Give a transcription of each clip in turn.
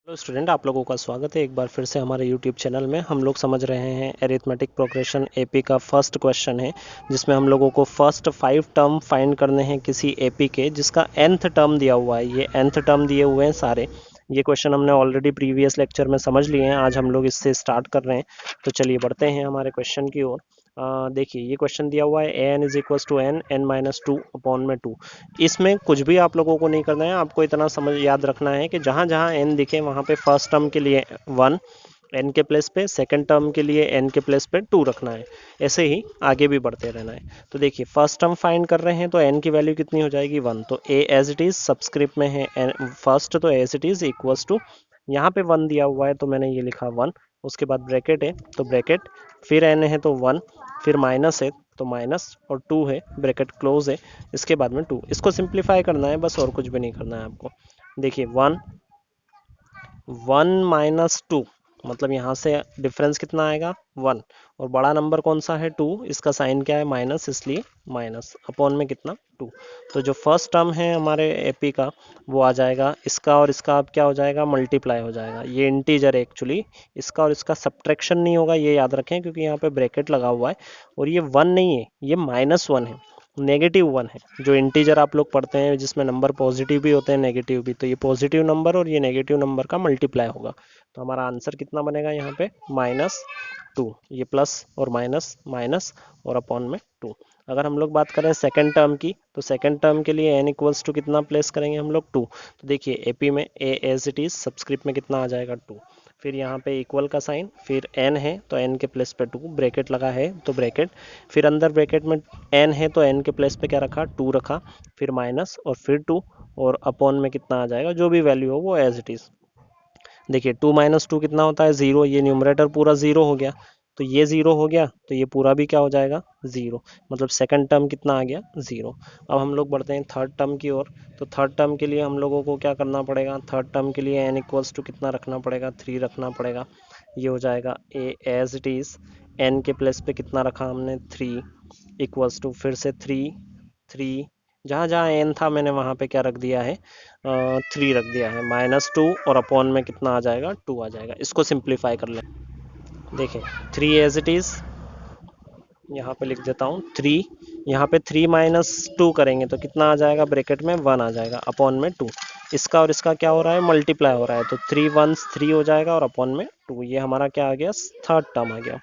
Hello student, आप लोगों का स्वागत है एक बार फिर से हमारे यूट्यूब चैनल में। हम लोग समझ रहे हैं अरिथमेटिक प्रोग्रेशन एपी का फर्स्ट क्वेश्चन है, जिसमें हम लोगों को फर्स्ट 5 टर्म फाइंड करने हैं किसी एपी के जिसका nth टर्म दिया हुआ है। ये nth टर्म दिए हुए हैं सारे। ये क्वेश्चन हमने ऑलरेडी प्रीवियस लेक्चर में समझ लिए हैं, आज हम लोग इससे स्टार्ट कर रहे हैं। तो चलिए बढ़ते हैं हमारे क्वेश्चन की ओर। देखिए ये क्वेश्चन दिया हुआ है n is equal to n minus two upon में टू। इसमें कुछ भी आप लोगों को नहीं करना है, आपको इतना समझ याद रखना है कि जहाँ जहाँ n दिखे वहाँ पे फर्स्ट टर्म के लिए 1 n के प्लेस पे, सेकंड टर्म के लिए n के प्लेस पे 2 रखना है। ऐसे ही आगे भी बढ़ते रहना है। तो देखिए फर्स्ट टर्म फाइंड कर रहे हैं तो n की वैल्यू कितनी हो जाएगी 1। तो a as it is subscript में है फर्स्ट, तो as it is equals to, यहाँ पे 1 दिया हुआ है तो मैंने ये लिखा 1। उसके बाद ब्रैकेट है तो ब्रैकेट, फिर n है तो 1, फिर माइनस है तो माइनस, और 2 है, ब्रैकेट क्लोज है, इसके बाद में 2। इसको सिंप्लीफाई करना है बस, और कुछ भी नहीं करना है आपको। देखिए 1 माइनस 2, मतलब यहाँ से डिफरेंस कितना आएगा 1, और बड़ा नंबर कौन सा है 2, इसका साइन क्या है माइनस, इसलिए माइनस अपॉन में कितना 2। तो जो फर्स्ट टर्म है हमारे एपी का वो आ जाएगा, इसका और इसका अब क्या हो जाएगा मल्टीप्लाई हो जाएगा। ये इंटीजर है एक्चुअली, इसका और इसका सब्ट्रैक्शन नहीं होगा, ये याद रखें, क्योंकि यहाँ पे ब्रैकेट लगा हुआ है। और ये 1 नहीं है, ये -1 है, -1 है। जो इंटीजर आप लोग पढ़ते हैं जिसमें नंबर पॉजिटिव भी होते हैं नेगेटिव भी, तो ये पॉजिटिव नंबर और ये नेगेटिव नंबर का मल्टीप्लाई होगा। तो हमारा आंसर कितना बनेगा यहाँ पे -2। ये प्लस और माइनस माइनस और अपॉन में 2। अगर हम लोग बात करें सेकंड टर्म की, तो सेकंड टर्म के लिए n इक्वल्स टू कितना प्लेस करेंगे हम लोग 2। तो देखिए एपी में a as it is subscript में कितना आ जाएगा 2, फिर यहाँ पे इक्वल का साइन, फिर n है तो n के प्लेस पे 2, ब्रैकेट लगा है तो ब्रैकेट, फिर अंदर ब्रैकेट में n है तो n के प्लेस पे क्या रखा 2 रखा, फिर माइनस और फिर 2, और अपॉन में कितना आ जाएगा जो भी वैल्यू हो वो एज इट इज। देखिए 2 माइनस 2 कितना होता है 0, ये न्यूमरेटर पूरा 0 हो गया, तो ये 0 हो गया तो ये पूरा भी क्या हो जाएगा 0, मतलब सेकंड टर्म कितना आ गया 0। अब हम लोग बढ़ते हैं थर्ड टर्म की ओर। तो थर्ड टर्म के लिए हम लोगों को क्या करना पड़ेगा, थर्ड टर्म के लिए n इक्वल्स टू कितना रखना पड़ेगा 3 रखना पड़ेगा। ये हो जाएगा a as it is, n के प्लेस पे कितना रखा हमने 3, इक्वल्स टू फिर से 3 जहाँ जहाँ n था मैंने वहाँ पे क्या रख दिया है 3 रख दिया है, -2 और अपॉन में कितना आ जाएगा 2 आ जाएगा। इसको सिंप्लीफाई कर लें। देखें 3 एज इट इज, यहाँ पे लिख देता हूँ 3, यहाँ पे 3 माइनस 2 करेंगे तो कितना आ जाएगा ब्रैकेट में 1 आ जाएगा, अपॉन में 2। इसका और इसका क्या हो रहा है मल्टीप्लाई हो रहा है, तो 3 1s 3 हो जाएगा और अपॉन में 2। ये हमारा क्या आ गया थर्ड टर्म आ गया।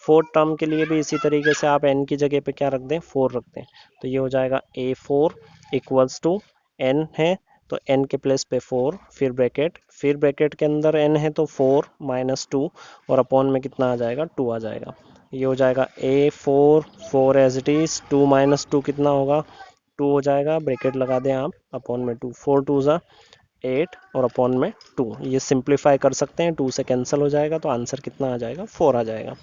फोर्थ टर्म के लिए भी इसी तरीके से आप n की जगह पे क्या रख दें 4 रख दें, तो ये हो जाएगा a4 इक्वल्स टू, n है तो n के प्लेस पे 4, फिर ब्रैकेट, फिर ब्रैकेट के अंदर n है तो 4 -2 और अपॉन में कितना आ जाएगा 2 आ जाएगा। ये हो जाएगा a4 4 एज इट इज, 2 -2 कितना होगा 2 हो जाएगा, ब्रैकेट लगा दें आप, अपॉन में 2, 4 2 ज़ा 8 और अपॉन में 2। ये सिंप्लीफाई कर सकते हैं, 2 से कैंसिल हो जाएगा तो आंसर कितना आ जाएगा 4 आ जाएगा।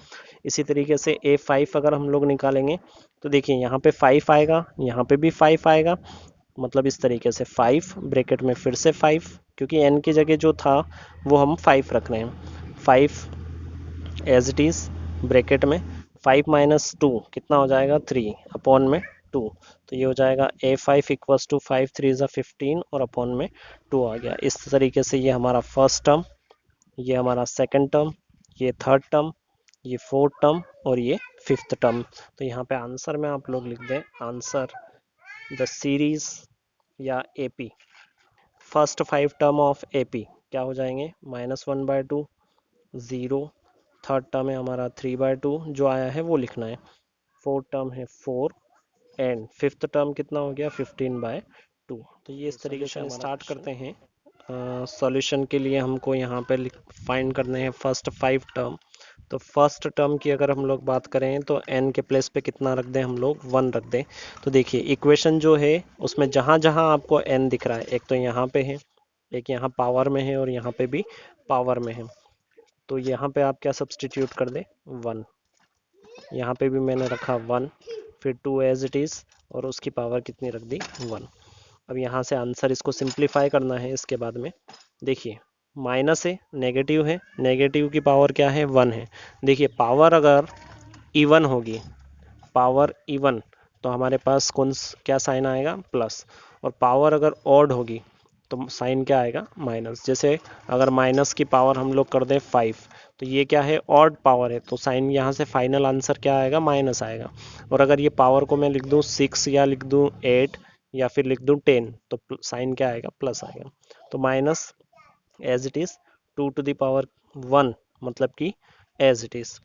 इसी तरीके से a5 अगर हम लोग निकालेंगे तो देखिए यहाँ पे 5 आएगा, यहाँ पे भी 5 आएगा, मतलब इस तरीके से 5 ब्रैकेट में फिर से 5, क्योंकि n की जगह जो था वो हम 5 रख रहे हैं, 5 एज इट इज ब्रैकेट में 5 -2 कितना हो जाएगा 3 अपॉन में 2। तो ये हो जाएगा a5 इक्वल्स टू 5 3 ज़ा 15 और अपॉन में 2 आ गया। इस तरीके से ये हमारा फर्स्ट टर्म, ये हमारा सेकंड टर्म, ये थर्ड टर्म, ये फोर्थ टर्म और ये फिफ्थ टर्म। तो यहाँ पे आंसर में आप लोग लिख दें आंसर द सीरीज या AP, first 5 term of AP क्या हो जाएंगे -1/2, 0, थर्ड टर्म है हमारा 3/2 जो आया है वो लिखना है, फोर्थ टर्म है 4, एंड फिफ्थ टर्म कितना हो गया 15/2। तो ये इस तरीके से स्टार्ट करते हैं। सॉल्यूशन के लिए हमको यहाँ पे फाइंड करने हैं फर्स्ट 5 टर्म। तो फर्स्ट टर्म की अगर हम लोग बात करें तो n के प्लेस पे कितना रख दें हम लोग 1 रख दें। तो देखिए इक्वेशन जो है उसमें जहाँ जहाँ आपको n दिख रहा है, एक तो यहाँ पे है, एक यहाँ पावर में है और यहाँ पे भी पावर में है, तो यहाँ पे आप क्या सब्सटीट्यूट कर दें 1, यहाँ पे भी मैंने रखा 1, फिर 2 एज इट इज़ और उसकी पावर कितनी रख दी 1। अब यहाँ से आंसर इसको सिंप्लीफाई करना है। इसके बाद में देखिए माइनस है, नेगेटिव की पावर क्या है 1 है। देखिए पावर अगर इवन होगी, पावर इवन, तो हमारे पास क्या साइन आएगा प्लस, और पावर अगर ऑड होगी तो साइन क्या आएगा माइनस। जैसे अगर माइनस की पावर हम लोग कर दें 5, तो ये क्या है ऑड पावर है, तो साइन यहाँ से फाइनल आंसर क्या आएगा माइनस आएगा। और अगर ये पावर को मैं लिख दूँ 6 या लिख दूँ 8 या फिर लिख दूँ 10, तो साइन क्या आएगा प्लस आएगा। तो minus as it is 2 to the power 1 मतलब कि एज इट इज।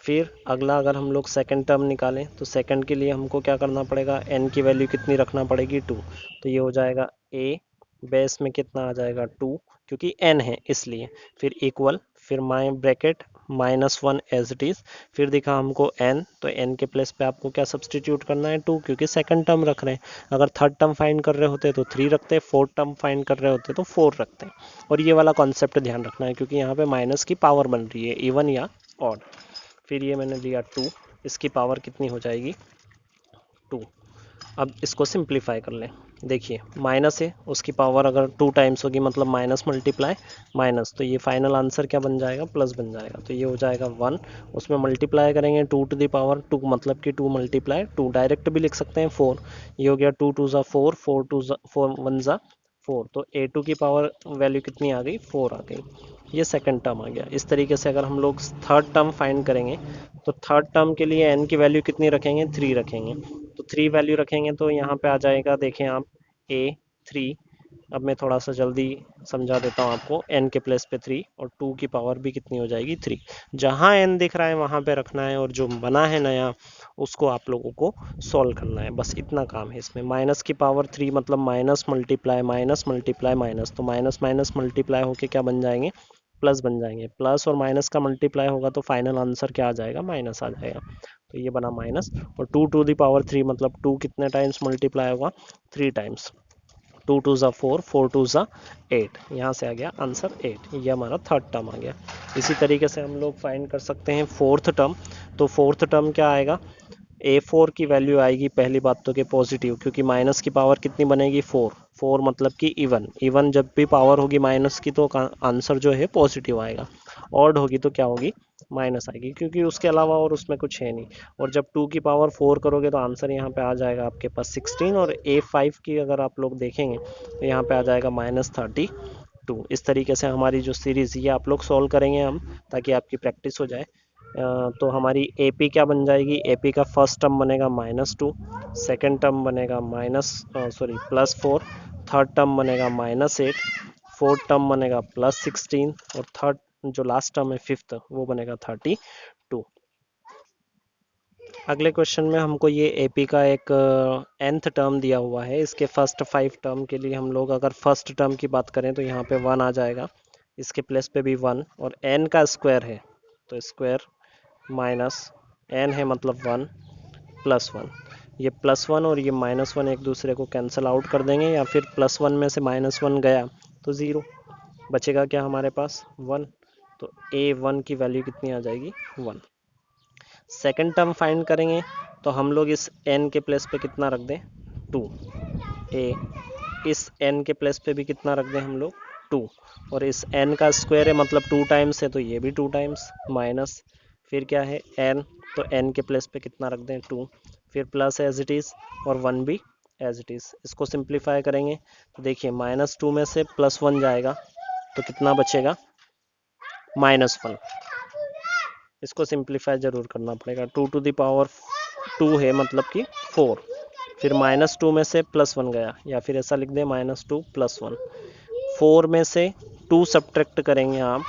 फिर अगला अगर हम लोग सेकंड टर्म निकालें तो सेकंड के लिए हमको क्या करना पड़ेगा, n की वैल्यू कितनी रखना पड़ेगी 2, तो ये हो जाएगा a बेस में कितना आ जाएगा 2 क्योंकि n है इसलिए, फिर इक्वल, फिर माई ब्रैकेट -1 एज इट इज, फिर दिखा हमको n, तो n के प्लेस पे आपको क्या सब्सटीट्यूट करना है 2 क्योंकि सेकंड टर्म रख रहे हैं। अगर थर्ड टर्म फाइंड कर रहे होते तो 3 रखते, फोर्थ टर्म फाइंड कर रहे होते तो 4 रखते। और ये वाला कॉन्सेप्ट ध्यान रखना है क्योंकि यहाँ पे माइनस की पावर बन रही है इवन या ऑड। फिर ये मैंने लिया 2, इसकी पावर कितनी हो जाएगी 2। अब इसको सिंप्लीफाई कर लें, देखिए माइनस है उसकी पावर अगर 2 टाइम्स होगी मतलब माइनस मल्टीप्लाई माइनस, तो ये फाइनल आंसर क्या बन जाएगा प्लस बन जाएगा। तो ये हो जाएगा 1, उसमें मल्टीप्लाई करेंगे 2 to the power 2 मतलब कि 2 मल्टीप्लाई 2, डायरेक्ट भी लिख सकते हैं 4, ये हो गया 2 2 4, 4 2 4 1 4, तो a2 की पावर वैल्यू कितनी आ गई 4 आ गई। ये सेकंड टर्म आ गया। इस तरीके से अगर हम लोग थर्ड टर्म फाइंड करेंगे तो थर्ड टर्म के लिए n की वैल्यू कितनी रखेंगे 3 रखेंगे, तो 3 वैल्यू रखेंगे तो यहाँ पे आ जाएगा, देखें आप a3। अब मैं थोड़ा सा जल्दी समझा देता हूँ आपको, n के प्लेस पे 3 और 2 की पावर भी कितनी हो जाएगी 3। जहाँ n दिख रहा है वहाँ पे रखना है और जो बना है नया उसको आप लोगों को सॉल्व करना है, बस इतना काम है इसमें। माइनस की पावर 3 मतलब माइनस मल्टीप्लाई माइनस, तो माइनस माइनस मल्टीप्लाई होके क्या बन जाएंगे प्लस बन जाएंगे, प्लस और माइनस का मल्टीप्लाई होगा तो फाइनल आंसर क्या आ जाएगा माइनस आ जाएगा। तो ये बना माइनस, और 2 to the power 3 मतलब 2 कितने टाइम्स मल्टीप्लाई होगा 3 टाइम्स, 2 2 4, 4 2 8, यहाँ से आ गया आंसर 8। ये हमारा थर्ड टर्म आ गया। इसी तरीके से हम लोग फाइंड कर सकते हैं फोर्थ टर्म। तो फोर्थ टर्म क्या आएगा, a4 की वैल्यू आएगी पहली बात तो कि पॉजिटिव, क्योंकि माइनस की पावर कितनी बनेगी 4, 4 मतलब कि इवन, इवन जब भी पावर होगी माइनस की तो आंसर जो है पॉजिटिव आएगा। ऑड होगी तो क्या होगी माइनस आएगी, क्योंकि उसके अलावा और उसमें कुछ है नहीं। और जब 2 की पावर 4 करोगे तो आंसर यहाँ पे आ जाएगा आपके पास 16, और a5 की अगर आप लोग देखेंगे तो यहाँ पे आ जाएगा -32। इस तरीके से हमारी जो सीरीज़ ये आप लोग सॉल्व करेंगे हम, ताकि आपकी प्रैक्टिस हो जाए। तो हमारी AP क्या बन जाएगी, AP का फर्स्ट टर्म बनेगा -2, सेकेंड टर्म बनेगा +4, थर्ड टर्म बनेगा -8, फोर्थ टर्म बनेगा +16, और थर्ड जो लास्ट टर्म है फिफ्थ वो बनेगा 32। अगले क्वेश्चन में हमको ये AP का एक nth टर्म दिया हुआ है, इसके फर्स्ट 5 टर्म के लिए हम लोग अगर फर्स्ट टर्म की बात करें तो यहाँ पे 1 आ जाएगा, इसके प्लेस पे भी 1, और n का स्क्वायर है तो स्क्वायर माइनस n है मतलब 1 +1, ये +1 और ये -1 एक दूसरे को कैंसिल आउट कर देंगे, या फिर +1 में से -1 गया तो 0 बचेगा, क्या हमारे पास 1, तो a1 की वैल्यू कितनी आ जाएगी 1। सेकंड टर्म फाइंड करेंगे तो हम लोग इस n के प्लेस पे कितना रख दें 2, इस n के प्लेस पे भी कितना रख दें हम लोग 2, और इस n का स्क्वायर है मतलब 2 टाइम्स है तो ये भी 2 टाइम्स माइनस, फिर क्या है n, तो n के प्लेस पे कितना रख दें 2, फिर प्लस एज इट इज़ और 1 भी एज इट इज़। इसको सिंप्लीफाई करेंगे तो देखिए -2 में से +1 जाएगा तो कितना बचेगा -1। इसको सिंप्लीफाई जरूर करना पड़ेगा, 2 to the power 2 है मतलब कि 4, फिर -2 में से +1 गया, या फिर ऐसा लिख दें -2 +1, 4 में से 2 सब्ट्रैक्ट करेंगे आप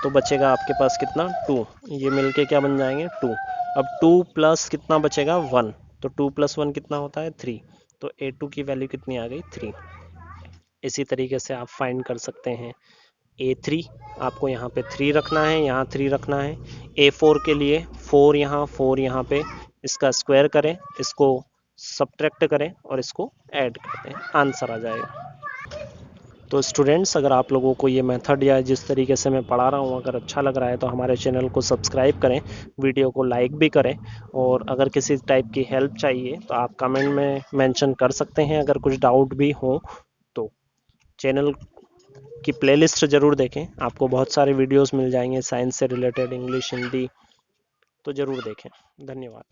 तो बचेगा आपके पास कितना 2, ये मिलके क्या बन जाएंगे 2। अब 2 प्लस कितना बचेगा 1, तो 2 + 1 कितना होता है 3, तो a2 की वैल्यू कितनी आ गई 3। इसी तरीके से आप फाइंड कर सकते हैं a3, आपको यहाँ पे 3 रखना है, यहाँ 3 रखना है। a4 के लिए 4 यहाँ पे, इसका स्क्वायर करें, इसको सब्ट्रैक्ट करें और इसको ऐड कर दें, आंसर आ जाएगा। तो स्टूडेंट्स, अगर आप लोगों को ये मेथड या जिस तरीके से मैं पढ़ा रहा हूँ अगर अच्छा लग रहा है तो हमारे चैनल को सब्सक्राइब करें, वीडियो को लाइक भी करें, और अगर किसी टाइप की हेल्प चाहिए तो आप कमेंट में मेंशन कर सकते हैं अगर कुछ डाउट भी हो तो। चैनल की प्लेलिस्ट ज़रूर देखें, आपको बहुत सारे वीडियोस मिल जाएंगे साइंस से रिलेटेड, इंग्लिश, हिंदी, तो ज़रूर देखें। धन्यवाद।